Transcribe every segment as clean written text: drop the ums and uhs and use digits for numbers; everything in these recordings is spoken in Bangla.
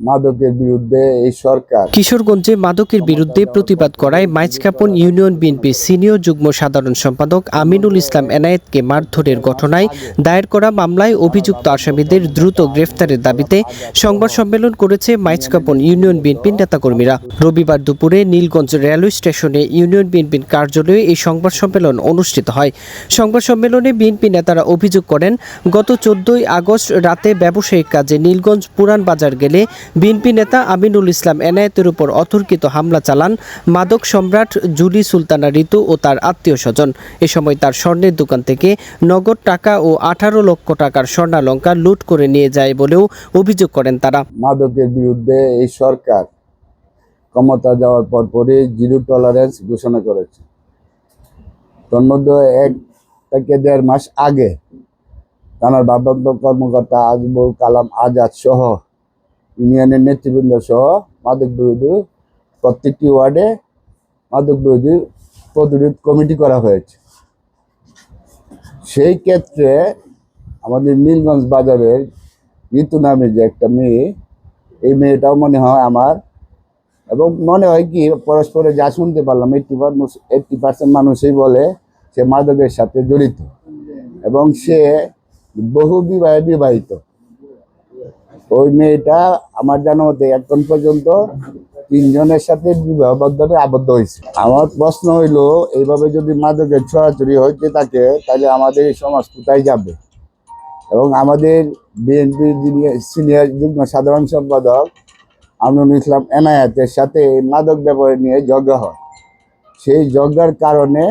মাদকের বিরুদ্ধে এই সরকার। কিশোরগঞ্জে মাদকের বিরুদ্ধে প্রতিবাদ করায় মাইজকাপন ইউনিয়ন বিএনপির সিনিয়র যুগ্ম সাধারণ সম্পাদক আমিনুল ইসলাম এনায়েতকে মারধরের ঘটনায় দায়ের করা মামলায় অভিযুক্ত আসামিদের দ্রুত গ্রেফতারের দাবিতে সংবাদ সম্মেলন করেছে মাইজকাপন ইউনিয়ন বিএনপির নেতাকর্মীরা। রবিবার দুপুরে নীলগঞ্জ রেলওয়ে স্টেশনে ইউনিয়ন বিএনপির কার্যালয়ে এই সংবাদ সম্মেলন অনুষ্ঠিত হয়। সংবাদ সম্মেলনে বিএনপি নেতারা অভিযোগ করেন, গত 14 আগস্ট রাতে ব্যবসায়িক কাজে নীলগঞ্জ পুরান বাজার গেলে বিএনপি নেতা আমিনুল ইসলাম এনায়েতের উপর অতর্কিত হামলা চালান মাদক সম্রাট জুলি সুলতানা ঋতু ও তার আত্মীয় স্বজন। এ সময় তার স্বর্ণের দোকান থেকে নগদ টাকা ও 18 লক্ষ টাকার স্বর্ণালংকার লুট করে নিয়ে যায় বলেও অভিযোগ করেন তারা। মাদকের বিরুদ্ধে এই সরকার ক্ষমতা যাওয়ার পরপরই জিরো টলারেন্স ঘোষণা করেছে। তার মধ্যে 1 থেকে 1.5 মাস আগে থানার ভারপ্রাপ্ত কর্মকর্তা আজমল কালাম আজাদ সহ ইউনিয়নের নেতৃবৃন্দ সহ মাদক বিরোধী প্রত্যেকটি ওয়ার্ডে মাদক বিরোধী প্রতিরোধ কমিটি করা হয়েছে। সেই ক্ষেত্রে আমাদের নীলগঞ্জ বাজারের ঋতু নামে যে একটা মেয়ে, এই মেয়েটাও মনে হয় আমার, এবং মনে হয় কি পরস্পরে যা শুনতে পারলাম 80% মানুষই বলে সে মাদকের সাথে জড়িত এবং সে বহু বিবাহে বিবাহিত। ওই মেয়েটা আমার জানা মতে এখন পর্যন্ত 3 জনের সাথে বিবাহ বন্ধনে আবদ্ধ হয়েছে। আমার প্রশ্ন হইলো, এইভাবে যদি মাদকের ছড়াছড়ি হইতে থাকে তাহলে আমাদের এই সমাজ কোথায় যাবে? এবং আমাদের বিএনপির যিনি সিনিয়র যুগ্ম সাধারণ সম্পাদক আমিনুল ইসলাম এনায়েতের সাথে এই মাদক ব্যাপারে নিয়ে ঝগড়া হয়। সেই ঝগড়ার কারণে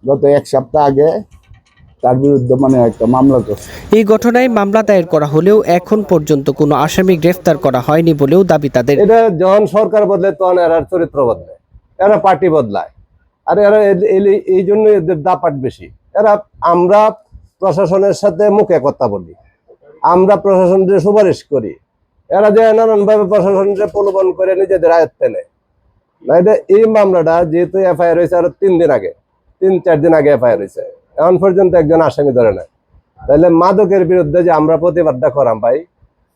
গত 1 সপ্তাহ আগে তার বিরুদ্ধে একটা মামলা করছে। এই ঘটনায় মামলা দায়ের করা হলেও এখন পর্যন্ত কোনো আসামি গ্রেফতার করা হয়নি বলেও দাবি তাদের। এটা যখন সরকার বদলে তখন এরা চরিত্র বদলায়, এরা পার্টি বদলায়, আর এরা এই জন্য এদের দাপাট বেশি। আমরা প্রশাসনের সাথে মুখে কথা বলি, আমরা প্রশাসনকে সুপারিশ করি, এরা যে নানানভাবে প্রশাসনকে প্রলোভন করে নিজেদের আয়ত্তে নেয়। এই মামলাটা যেহেতু এফআইআর হয়েছে আরো 3-4 দিন আগে এফআইআর হয়েছে, এখন পর্যন্ত একজন আসামি ধরে নাই। তাহলে মাদকের বিরুদ্ধে যে আমরা প্রতিবাদটা করাম ভাই,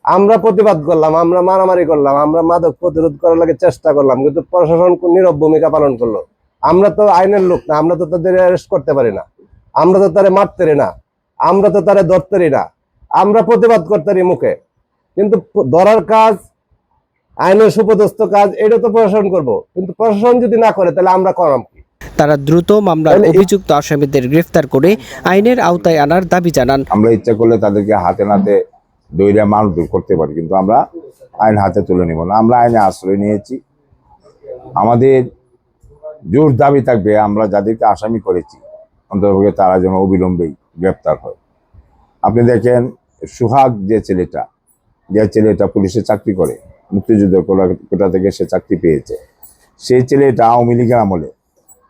আমরা প্রতিবাদ করলাম, আমরা মারামারি করলাম, আমরা মাদক প্রতিরোধ করার লাগে চেষ্টা করলাম, কিন্তু প্রশাসন নীরব ভূমিকা পালন করলো। আমরা তো আইনের লোক না, আমরা তো তাদের অ্যারেস্ট করতে পারি না, আমরা তো তারে মারতে না, আমরা তো তারে ধরতে না, আমরা প্রতিবাদ করতে মুখে, কিন্তু ধরার কাজ, আইনের সুপদস্থ কাজ এটা তো প্রশাসন করবো, কিন্তু প্রশাসন যদি না করে তাহলে আমরা করাম কি? তারা দ্রুত মামলার অভিযুক্ত আসামিদের গ্রেফতার করে আইনের আওতায় আনার দাবি জানান। আমরা ইচ্ছা করলে তাদেরকে হাতে নাতে দইরা মারধর করতে পারি, কিন্তু আমরা আইন হাতে তুলে নিব না। আমরা আইনে আশ্রয় নিয়েছি। আমাদের জোর দাবি থাকবে, আমরা যাদেরকে আসামি করেছি অন্ততপক্ষে তারা যেন অবিলম্বেই গ্রেফতার হয়। আপনি দেখেন, সোহাগ যে ছেলেটা পুলিশে চাকরি করে, মুক্তিযুদ্ধ কোটা থেকে সে চাকরি পেয়েছে, সেই ছেলেটা আওয়ামী লীগের আমলে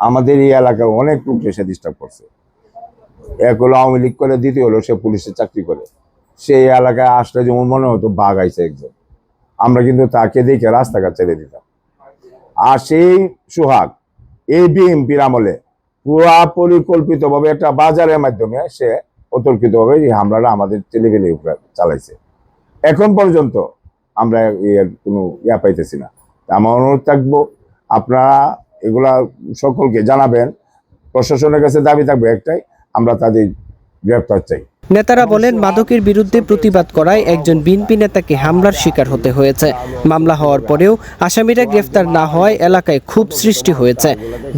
আমাদের এই এলাকায় অনেক লোক এসে ডিস্টার্ব করছে। এক হলো আওয়ামী লীগ করে, দ্বিতীয় হলো সে পুলিশে চাকরি করে। সেই এলাকায় আসলে যেমন মনে হতো বাঘ আইছে একজন, আমরা কিন্তু তাকে দেখে রাস্তাঘাট ছেড়ে দিতাম। আর সেই সোহাগ এই বিএনপির আমলে পুরা পরিকল্পিতভাবে একটা বাজারের মাধ্যমে সে অতর্কিতভাবে এই হামলাটা আমাদের ছেলেপেলের উপরে চালাইছে। এখন পর্যন্ত আমরা এর কোনো পাইতেছি না। আমার অনুরোধ থাকবো, আপনারা এগুলা সকলকে জানাবেন। প্রশাসনের কাছে দাবি থাকবে একটাই, আমরা তাদের গ্রেফতার চাই। নেতারা বলেন, মাদকের বিরুদ্ধে প্রতিবাদ করায় একজন বিএনপি নেতাকে হামলার শিকার হতে হয়েছে। মামলা হওয়ার পরেও আসামিরা গ্রেফতার না হওয়ায় এলাকায় ক্ষোভ সৃষ্টি হয়েছে।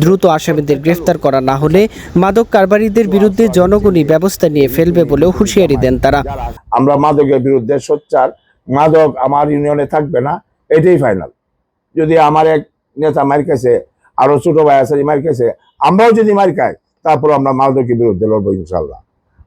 দ্রুত আসামিদের গ্রেফতার করা না হলে মাদক কারবারিদের বিরুদ্ধে জনগণই ব্যবস্থা নিয়ে ফেলবে বলেও হুঁশিয়ারি দেন তারা। আমরা মাদকের বিরুদ্ধে সোচ্চার। মাদক আমার ইউনিয়নে থাকবে না, এটাই ফাইনাল। যদি আমার এক নেতা মার খাইছে, আরো ছোট ভাই আছে মার খাইছে, আমরাও যদি মার খাই, তারপর আমরা মাদকের বিরুদ্ধে লড়বো ইনশাল্লাহ।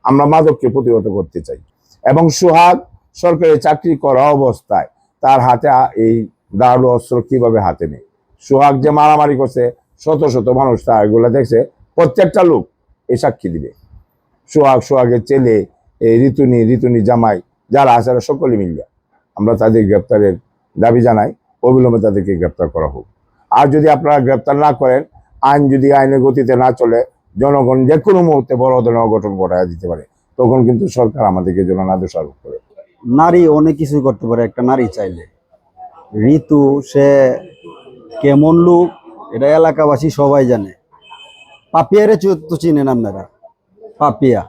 আমরা মাদককে প্রতিহত করতে চাই। এবং সোহাগ সরকারি চাকরি করা অবস্থায় তার হাতে এই দাঁড়ালো অস্ত্র কিভাবে হাতে নেই? সোহাগ যে মারামারি করছে, শত শত মানুষ তা এগুলো দেখছে, প্রত্যেকটা লোক এই সাক্ষী দিবে। সোহাগের ছেলে, এই ঋতুনি জামাই যারা আছে সকলে মিলবে। আমরা তাদের গ্রেপ্তারের দাবি জানাই, অবিলম্বে তাদেরকে গ্রেপ্তার করা হোক। আর যদি আপনারা গ্রেপ্তার না করেন, আইন যদি আইনের গতিতে না চলে, জনগণ যে কোনো মুহূর্তে বড় ধরনের অঘটন ঘটায় দিতে পারে, তখন কিন্তু সরকার আমাদেরকে জন্য না দোষারোপ করে। নারী অনেক কিছু করতে পারে একটা নারী চাইলে। ঋতু সে কেমন লোক এটা এলাকাবাসী সবাই জানে। পাপিয়ারে তো চিনেন আপনারা, পাপিয়া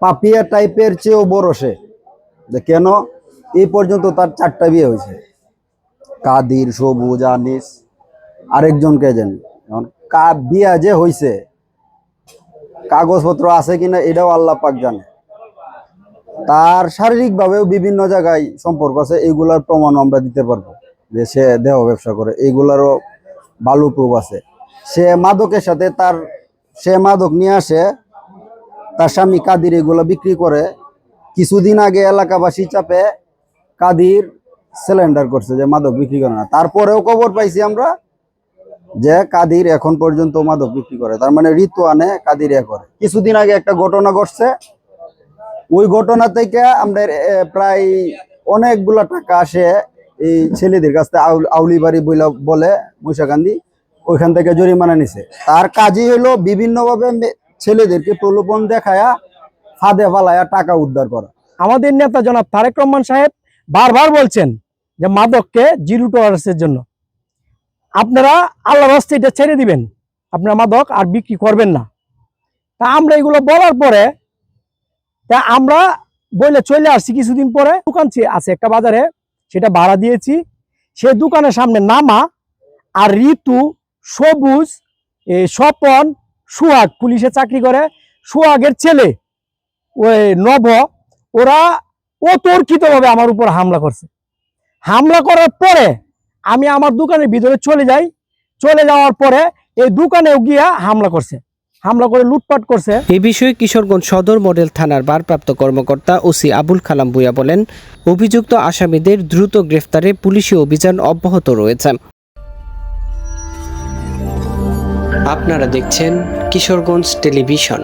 পাপিয়া টাইপের চেয়েও বড় সে। যে কেন এই পর্যন্ত তার 4টা বিয়ে হয়েছে, কাদির, সবুজ, আনিস, আরেকজনকে জানি। এখন বিয়া যে হয়েছে কাগজপত্র আছে কিনা এটাও আল্লাহ পাক জানে। তার শারীরিকভাবেও বিভিন্ন জায়গায় সম্পর্ক আছে, এইগুলার প্রমাণ আমরা দিতে পারবো যে সে দেহ ব্যবসা করে, এইগুলারও ভালো প্রুফ আছে। সে মাদকের সাথে সে মাদক নিয়ে আসে, তার স্বামী কাদির এগুলো বিক্রি করে। কিছুদিন আগে এলাকাবাসী চাপে কাদির সিলিন্ডার করছে যে মাদক বিক্রি করে না, তারপরেও খবর পাইছি আমরা যে কাদির এখন পর্যন্ত মাদক বিক্রি করে। তার মানে ঋতু আনে, কাদির করে। কিছুদিন আগে একটা ঘটনা ঘটছে, ওই ঘটনা থেকে আমাদের প্রায় অনেকগুলা টাকা আসে এই ছেলেদের কাছ থেকে। আউলি বাড়ি বলে মহিষাকান্দি, ওইখান থেকে জরিমানা নিছে। তার কাজই হলো বিভিন্নভাবে ছেলেদেরকে প্রলোভন দেখায়া ফাঁদে ফালায়া টাকা উদ্ধার করা। আমাদের নেতা জনাব তারেক রহমান সাহেব বারবার বলছেন যে মাদককে 0 টলারেন্সের জন্য। আপনারা আল্লাহর রাস্তে এটা ছেড়ে দিবেন, আপনারা মাদক আর বিক্রি করবেন না। তা আমরা এগুলো বলার পরে তা আমরা বলে চলে আসছি। কিছুদিন পরে দোকান আছে একটা বাজারে, সেটা ভাড়া দিয়েছি। সে দোকানের সামনে নামা আর ঋতু, সবুজ, স্বপন, সুহাগ পুলিশে চাকরি করে, সুহাগের ছেলে ওই নভ, ওরা অতর্কিতভাবে আমার উপর হামলা করছে। হামলা করার পরে আমি আমার দোকানের ভিতরে চলে যাই। চলে যাওয়ার পরে এই দোকানেও গিয়া হামলা করছে, হামলা করে লুটপাট করছে। এ বিষয়ে কিশোরগঞ্জ সদর মডেল থানার ভারপ্রাপ্ত কর্মকর্তা ওসি আবুল কালাম ভূঁইয়া বলেন, অভিযুক্ত আসামিদের দ্রুত গ্রেফতারে পুলিশি অভিযান অব্যাহত রয়েছে। আপনারা দেখছেন কিশোরগঞ্জ টেলিভিশন।